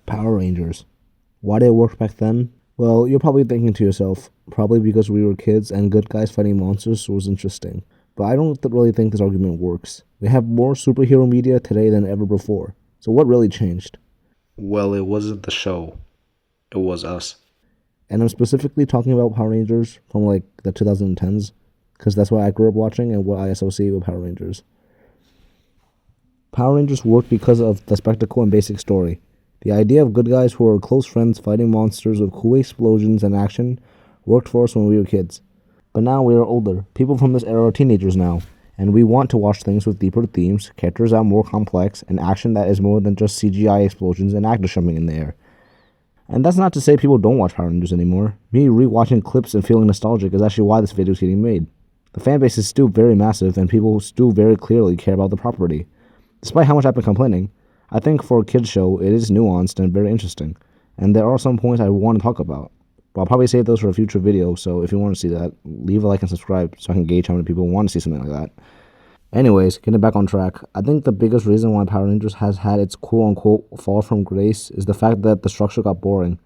Power Rangers. Why did it work back then? Well, you're probably thinking to yourself, probably because we were kids and good guys fighting monsters was interesting. But I don't really think this argument works. We have more superhero media today than ever before. So what really changed? Well, it wasn't the show. It was us. And I'm specifically talking about Power Rangers from like the 2010s, because that's what I grew up watching and what I associate with Power Rangers. Power Rangers worked because of the spectacle and basic story. The idea of good guys who are close friends fighting monsters with cool explosions and action worked for us when we were kids. But now we are older. People from this era are teenagers now, and we want to watch things with deeper themes, characters that are more complex, and action that is more than just CGI explosions and actors jumping in the air. And that's not to say people don't watch Power Rangers anymore. Me rewatching clips and feeling nostalgic is actually why this video is getting made. The fan base is still very massive, and people still very clearly care about the property. Despite how much I've been complaining, I think for a kids show, it is nuanced and very interesting, and there are some points I want to talk about. But I'll probably save those for a future video, so if you want to see that, leave a like and subscribe so I can gauge how many people want to see something like that. Anyways, getting back on track, I think the biggest reason why Power Rangers has had its quote-unquote fall from grace is the fact that the structure got boring.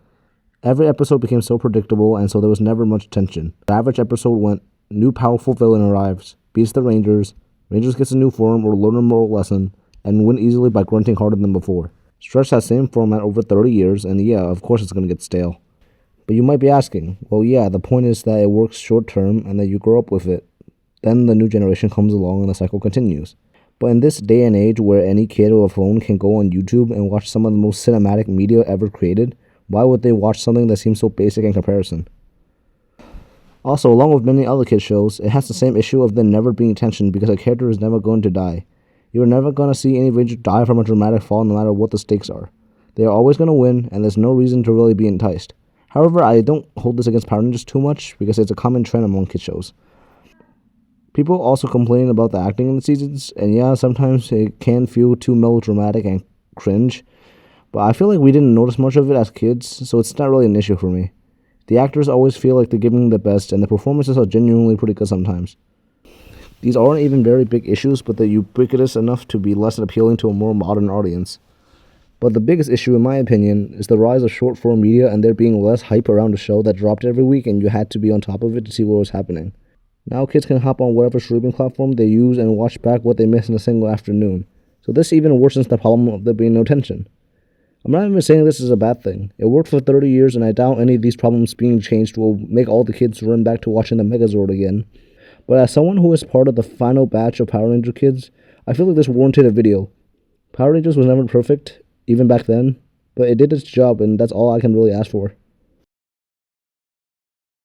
Every episode became so predictable, and so there was never much tension. The average episode went, new powerful villain arrives, beats the Rangers gets a new form or learn a moral lesson, and win easily by grunting harder than before. Stretch that same format over 30 years, and yeah, of course it's going to get stale. But you might be asking, well yeah, the point is that it works short term and that you grow up with it. Then the new generation comes along and the cycle continues. But in this day and age where any kid with a phone can go on YouTube and watch some of the most cinematic media ever created, why would they watch something that seems so basic in comparison? Also, along with many other kids shows, it has the same issue of there never being tension because a character is never going to die. You are never going to see any Ranger die from a dramatic fall no matter what the stakes are. They are always going to win, and there's no reason to really be enticed. However, I don't hold this against Power Rangers too much because it's a common trend among kid shows. People also complain about the acting in the seasons, and yeah, sometimes it can feel too melodramatic and cringe, but I feel like we didn't notice much of it as kids, so it's not really an issue for me. The actors always feel like they're giving their best, and the performances are genuinely pretty good sometimes. These aren't even very big issues, but they're ubiquitous enough to be less appealing to a more modern audience. But the biggest issue, in my opinion, is the rise of short-form media and there being less hype around a show that dropped every week and you had to be on top of it to see what was happening. Now kids can hop on whatever streaming platform they use and watch back what they missed in a single afternoon. So this even worsens the problem of there being no tension. I'm not even saying this is a bad thing. It worked for 30 years and I doubt any of these problems being changed will make all the kids run back to watching the Megazord again. But as someone who is part of the final batch of Power Ranger kids, I feel like this warranted a video. Power Rangers was never perfect, even back then, but it did its job and that's all I can really ask for.